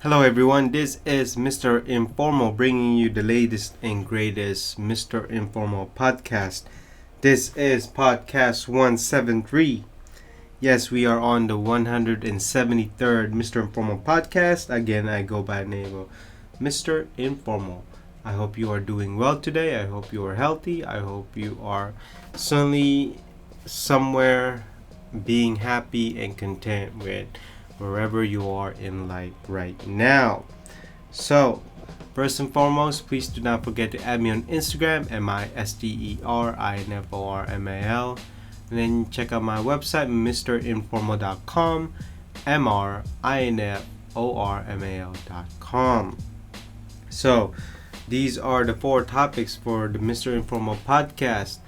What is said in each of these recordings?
Hello everyone, this is Mr. Informal bringing you the latest and greatest Mr. Informal podcast. This is podcast 173. Yes, we are on the 173rd Mr. Informal podcast. Again, I go by the name of Mr. Informal. I hope you are doing well today. I hope you are healthy. I hope you are suddenly somewhere being happy and content with wherever you are in life right now. So, first and foremost, please do not forget to add me on Instagram at MrInformal. And then check out my website, mrinformal.com, MrInformal.com. So, these are the four topics for the Mr. Informal podcast.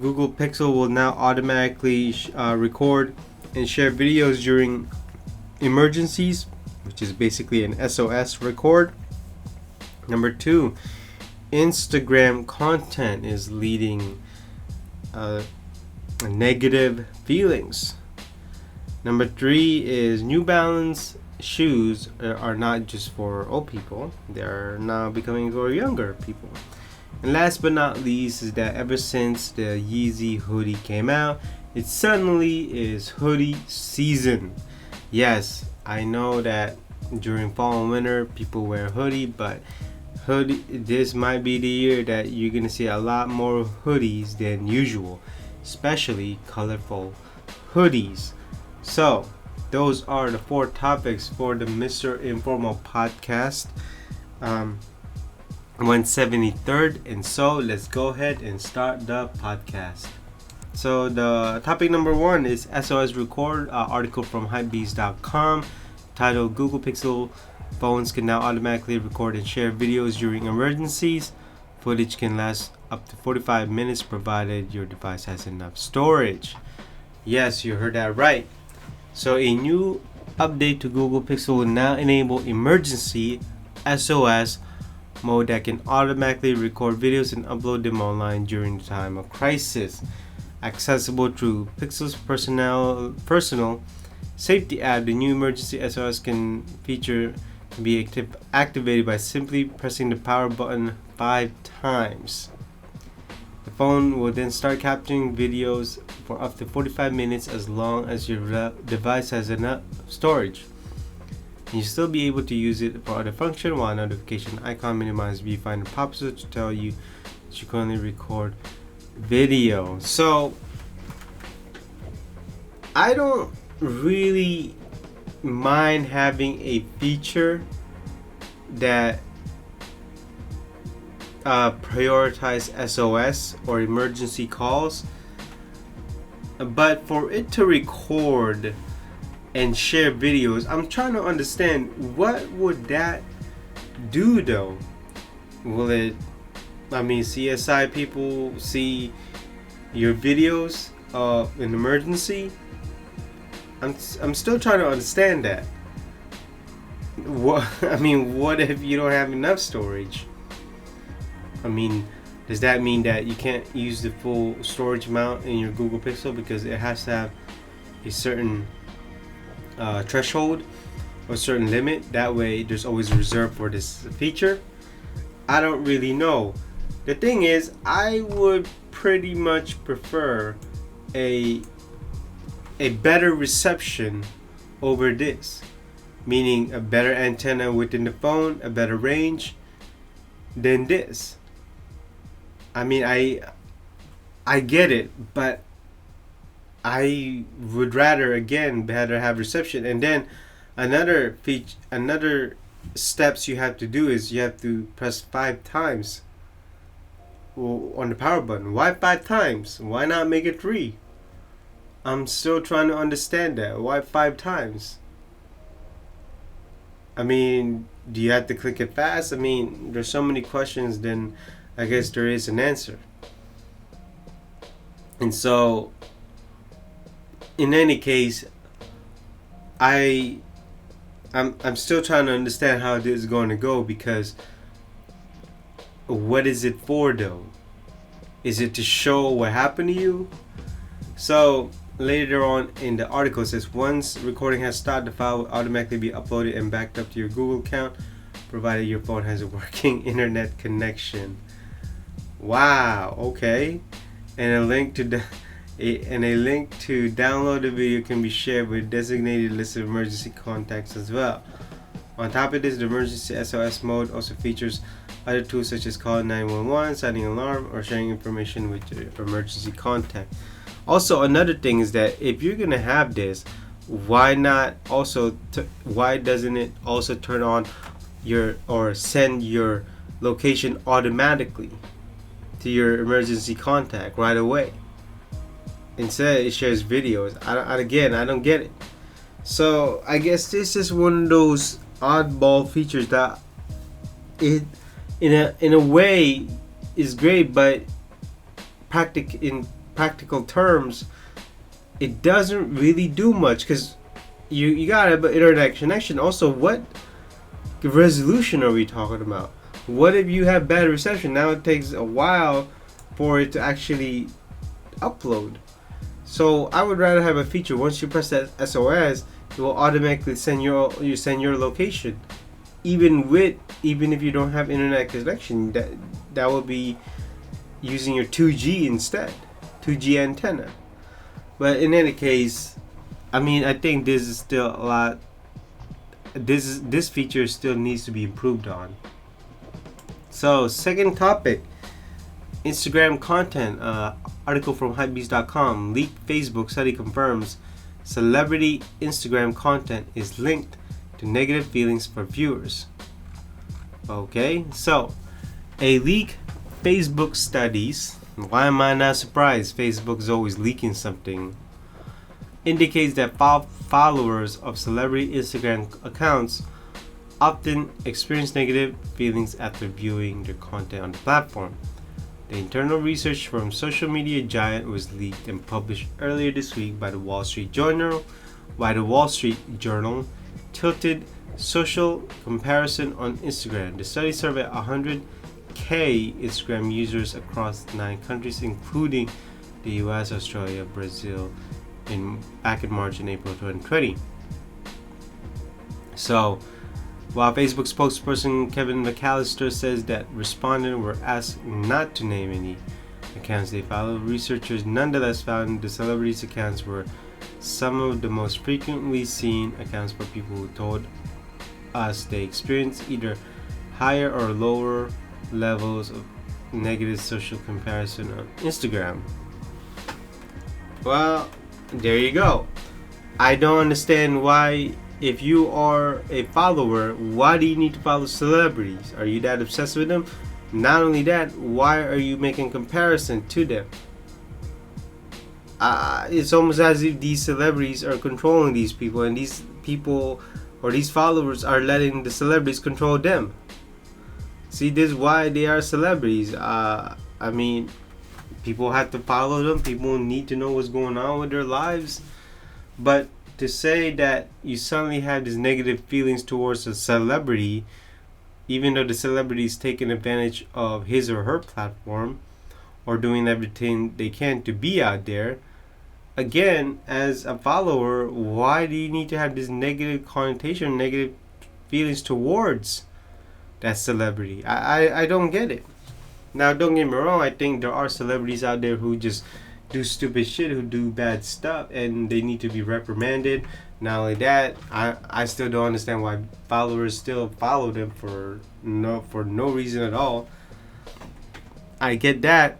Google Pixel will now automatically record and share videos during emergencies, which is basically an SOS record. Number 2, Instagram content is leading negative feelings. Number 3 is New Balance shoes are not just for old people, they're now becoming for younger people. And last but not least is that ever since the Yeezy hoodie came out, it suddenly is hoodie season. Yes, I know that during fall and winter people wear hoodie, but this might be the year that you're gonna see a lot more hoodies than usual, especially colorful hoodies. So those are the four topics for the Mr. Informal podcast, 173rd. And so let's go ahead and start the podcast. So the topic number 1 is SOS record, article from hypebeast.com titled Google Pixel phones can now automatically record and share videos during emergencies. Footage can last up to 45 minutes provided your device has enough storage. Yes, you heard that right. So a new update to Google Pixel will now enable emergency SOS mode that can automatically record videos and upload them online during the time of crisis. Accessible through Pixel's personal safety app, the new emergency SOS feature can be activated by simply pressing the power button 5 times. The phone will then start capturing videos for up to 45 minutes as long as your device has enough storage. And you'll still be able to use it for other functions, while notification icon minimizes viewfinder pops up to tell you that you currently record video. So I don't really mind having a feature that prioritize SOS or emergency calls, but for it to record and share videos, I'm trying to understand what would that do though. Will it, CSI people see your videos of an emergency? I'm still trying to understand that. What if you don't have enough storage? Does that mean that you can't use the full storage amount in your Google Pixel because it has to have a certain threshold or certain limit? That way there's always a reserve for this feature. I don't really know. The thing is, I would pretty much prefer a better reception over this, meaning a better antenna within the phone, a better range than this. I get it, but I would rather have reception. And then another steps you have to do is you have to press 5 times on the power button. Why 5 times? Why not make it 3? I'm still trying to understand that. Why 5 times? Do you have to click it fast? There's so many questions, then I guess there is an answer. And so, in any case, I'm still trying to understand how this is going to go, because what is it for though? Is it to show what happened to you? So later on in the article, it says once recording has started, the file will automatically be uploaded and backed up to your Google account, provided your phone has a working internet connection. Wow. Okay. And a link to download the video can be shared with a designated list of emergency contacts as well. On top of this, the emergency SOS mode also features other tools such as calling 911, setting an alarm, or sharing information with your emergency contact. Also, another thing is that if you're gonna have this, why doesn't it also turn on or send your location automatically to your emergency contact right away? Instead, it shares videos. I don't get it. So I guess this is one of those oddball features that it, in a way, is great, but in practical terms, it doesn't really do much because you got an internet connection. Also, what resolution are we talking about? What if you have bad reception? Now it takes a while for it to actually upload. So I would rather have a feature once you press that SOS, it will automatically send your location, even if you don't have internet connection. That will be using your 2G instead, 2G antenna. But in any case, I mean, I think this is still a lot. This feature still needs to be improved on. So second topic, Instagram content. Article from Hypebeast.com. Leaked Facebook study confirms celebrity Instagram content is linked to negative feelings for viewers. Okay, so a leak Facebook studies. Why am I not surprised? Facebook is always leaking something. Indicates that followers of celebrity Instagram accounts often experience negative feelings after viewing their content on the platform. The internal research from social media giant was leaked and published earlier this week by the Wall Street Journal, tilted social comparison on Instagram. The study surveyed 100K Instagram users across 9 countries, including the US, Australia, Brazil, back in March and April 2020. So, while Facebook spokesperson Kevin McAllister says that respondents were asked not to name any accounts they follow, researchers nonetheless found the celebrities' accounts were some of the most frequently seen accounts for people who told us they experienced either higher or lower levels of negative social comparison on Instagram. Well, there you go. I don't understand why, if you are a follower, why do you need to follow celebrities? Are you that obsessed with them? Not only that, why are you making comparison to them? It's almost as if these celebrities are controlling these people, and these people or these followers are letting the celebrities control them. See, this is why they are celebrities. I mean, people have to follow them. People need to know what's going on with their lives. But to say that you suddenly have these negative feelings towards a celebrity, even though the celebrity is taking advantage of his or her platform or doing everything they can to be out there, again, as a follower, why do you need to have this negative connotation, negative feelings towards that celebrity? I don't get it. Now, don't get me wrong, I think there are celebrities out there who just do stupid shit, who do bad stuff, and they need to be reprimanded. Not only that, I still don't understand why followers still follow them for no reason at all. I get that,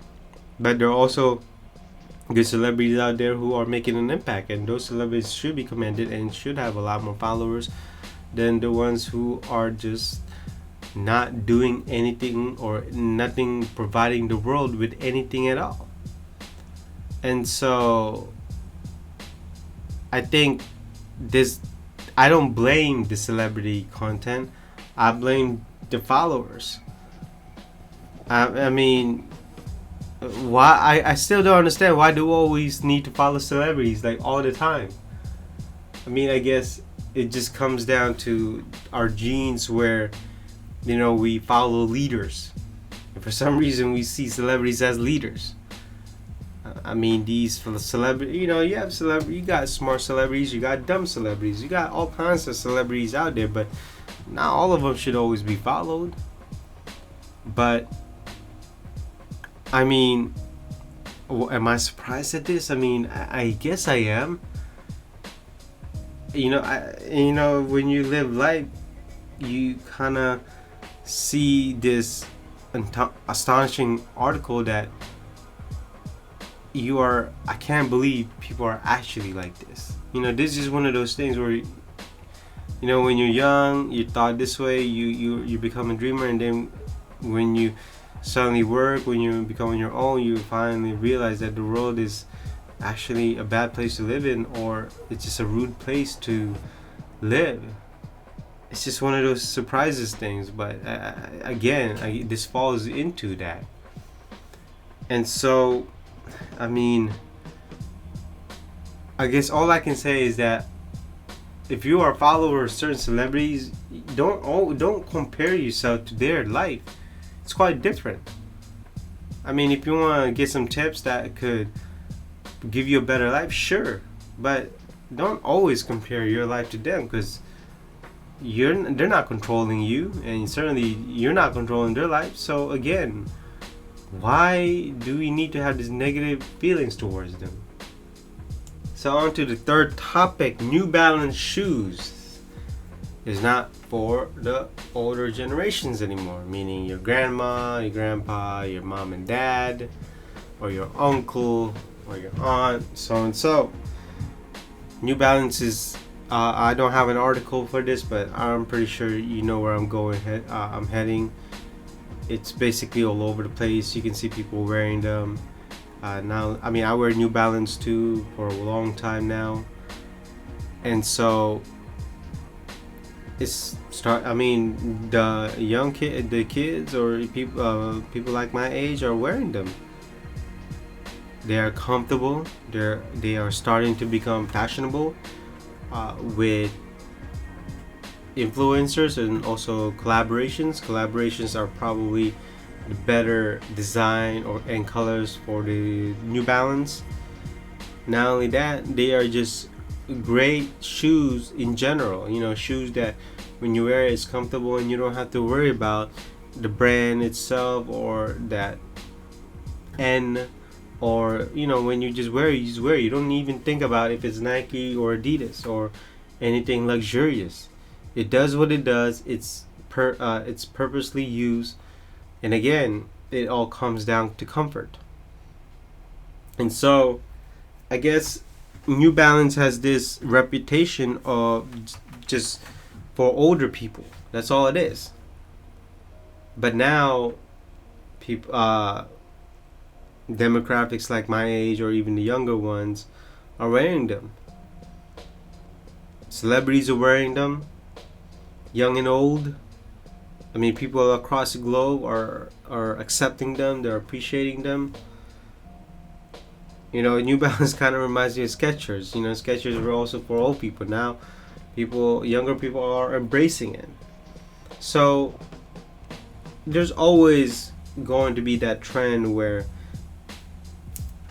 but there are also good celebrities out there who are making an impact, and those celebrities should be commended and should have a lot more followers than the ones who are just not doing anything or nothing, providing the world with anything at all. And so I think I don't blame the celebrity content, I blame the followers. I mean, why I still don't understand why do we always need to follow celebrities like all the time. I mean, I guess it just comes down to our genes where, you know, we follow leaders, and for some reason we see celebrities as leaders. I mean, these celebrity, you know, you have celebrity, you got smart celebrities, you got dumb celebrities, you got all kinds of celebrities out there, but not all of them should always be followed. But I mean, am I surprised at this? I mean, I guess I am. When you live life, you kind of see this astonishing article that I can't believe people are actually like this. This is one of those things where, when you're young, you thought this way, you become a dreamer, and then when you suddenly work, when you become on your own, you finally realize that the world is actually a bad place to live in, or it's just a rude place to live. It's just one of those surprises things, but this falls into that. And so, I mean, I guess all I can say is that if you are a follower of certain celebrities, don't compare yourself to their life. It's quite different. I mean, if you want to get some tips that could give you a better life, sure, but don't always compare your life to them, because they're not controlling you, and certainly you're not controlling their life. So again, why do we need to have these negative feelings towards them? So on to the third topic. New Balance shoes is not for the older generations anymore, meaning your grandma, your grandpa, your mom and dad, or your uncle, or your aunt, so and so. New Balance is, I don't have an article for this, but I'm pretty sure you know where I'm going. I'm heading. It's basically all over the place. You can see people wearing them. Now, I mean, I wear New Balance too for a long time now, and so the kids or people like my age are wearing them. They are comfortable. They are starting to become fashionable with influencers and also collaborations. Collaborations are probably the better design and colors for the New Balance. Not only that, they are just great shoes in general. Shoes that when you wear it's comfortable and you don't have to worry about the brand itself or that N, or when you just wear it, you don't even think about if it's Nike or Adidas or anything luxurious. It does what it does. It's purposely used, and again, it all comes down to comfort. And so I guess New Balance has this reputation of just for older people. That's all it is. But now people demographics like my age or even the younger ones are wearing them. Celebrities are wearing them, young and old. I mean, people across the globe are accepting them. They're appreciating them. New Balance kind of reminds me of Skechers. Skechers were also for old people. Now, younger people are embracing it. So there's always going to be that trend where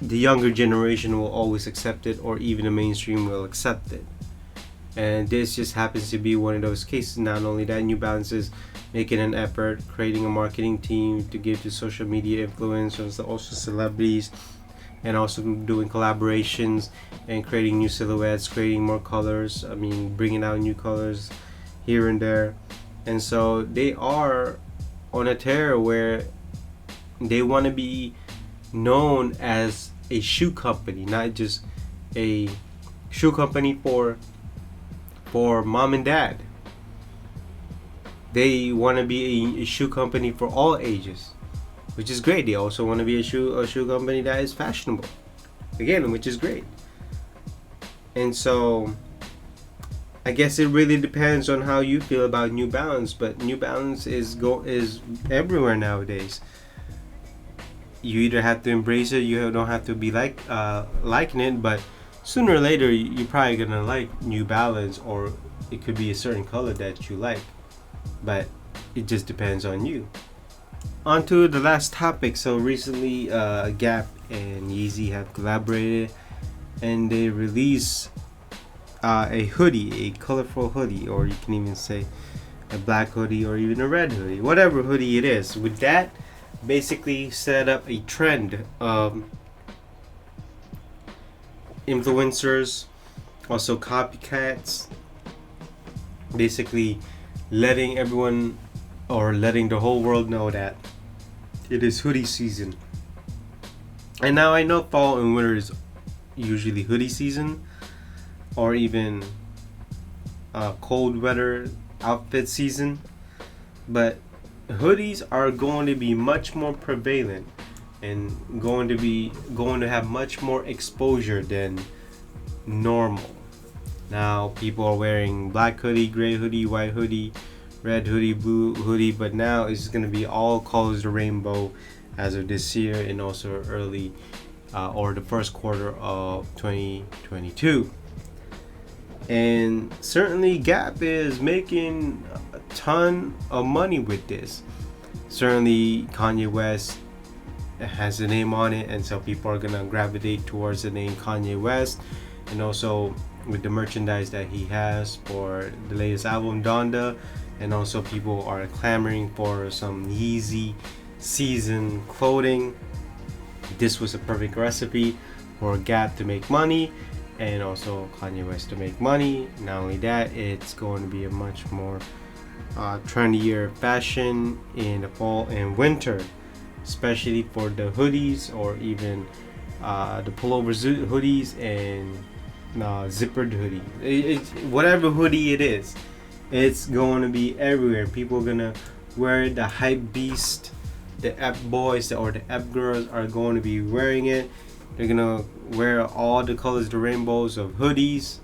the younger generation will always accept it, or even the mainstream will accept it. And this just happens to be one of those cases. Not only that, New Balance is making an effort, creating a marketing team to give to social media influencers, also celebrities, and also doing collaborations and creating new silhouettes, creating more colors. I mean, bringing out new colors here and there. And so they are on a tear where they want to be known as a shoe company, not just a shoe company for mom and dad. They want to be a shoe company for all ages, which is great. They also want to be a shoe company that is fashionable, again, which is great. And so I guess it really depends on how you feel about New Balance, but New Balance is everywhere nowadays. You either have to embrace it, you don't have to be liking it, but sooner or later you're probably gonna like New Balance, or it could be a certain color that you like, but it just depends on you. On to the last topic. So recently, Gap and Yeezy have collaborated, and they release a hoodie, a colorful hoodie, or you can even say a black hoodie or even a red hoodie, whatever hoodie it is. With that, basically set up a trend of influencers, also copycats, basically letting everyone or letting the whole world know that it is hoodie season. And now I know fall and winter is usually hoodie season, or even cold weather outfit season, but hoodies are going to be much more prevalent and going to have much more exposure than normal. Now people are wearing black hoodie, gray hoodie, white hoodie, red hoodie, blue hoodie, but now it's going to be all colors of the rainbow as of this year, and also early or the first quarter of 2022. And certainly Gap is making a ton of money with this. Certainly Kanye West has a name on it, and so people are gonna gravitate towards the name Kanye West. And also with the merchandise that he has for the latest album Donda, and also people are clamoring for some Yeezy season clothing. This was a perfect recipe for Gap to make money, and also Kanye West to make money. Not only that, it's going to be a much more trendier fashion in the fall and winter, especially for the hoodies, or even the pullover hoodies and zippered hoodie. Whatever hoodie it is, it's going to be everywhere. People are gonna wear the hype beast. The Ep boys or the Ep girls are going to be wearing it. They're gonna wear all the colors, the rainbows of hoodies.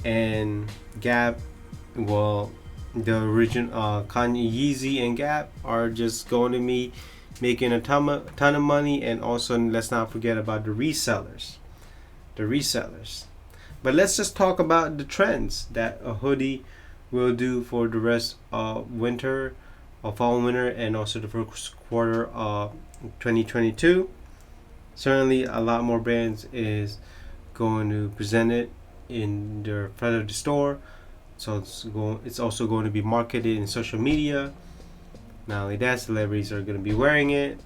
And Gap, well, the original Kanye, Yeezy, and Gap are just going to be making a ton of money. And also, let's not forget about the resellers. But let's just talk about the trends that a hoodie will do for the rest of winter, of fall and winter, and also the first quarter of 2022. Certainly a lot more brands is going to present it in their front of the store, so it's also going to be marketed in social media. Not only that, celebrities are going to be wearing it,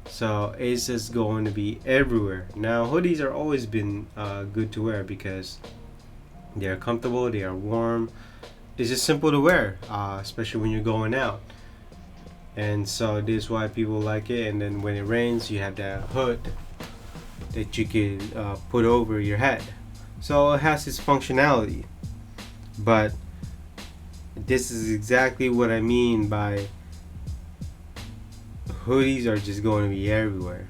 so it's just going to be everywhere. Now hoodies are always been good to wear because they are comfortable, they are warm, it's just simple to wear, especially when you're going out. And so this is why people like it. And then when it rains, you have that hood that you can put over your head. So it has its functionality. But this is exactly what I mean by hoodies are just going to be everywhere.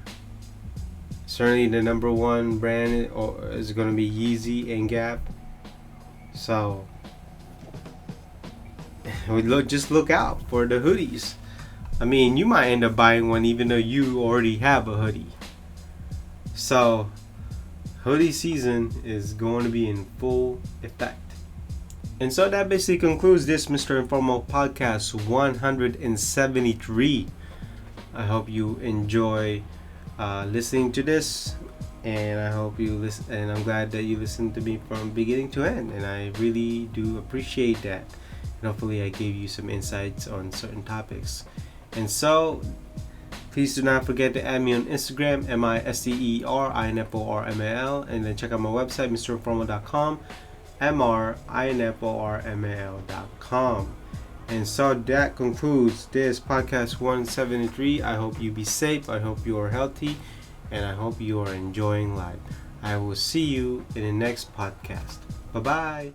Certainly the number one brand is going to be Yeezy and Gap. So just look out for the hoodies. I mean, you might end up buying one even though you already have a hoodie. So, hoodie season is going to be in full effect. And so that basically concludes this Mr. Informal Podcast 173. I hope you enjoy listening to this, and I hope you listen. And I'm glad that you listened to me from beginning to end, and I really do appreciate that. And hopefully, I gave you some insights on certain topics. And so, please do not forget to add me on Instagram, MISTERINFORMAL, and then check out my website, mrinformal.com, MRINFORMAL.com. And so that concludes this podcast 173. I hope you be safe, I hope you are healthy, and I hope you are enjoying life. I will see you in the next podcast. Bye-bye.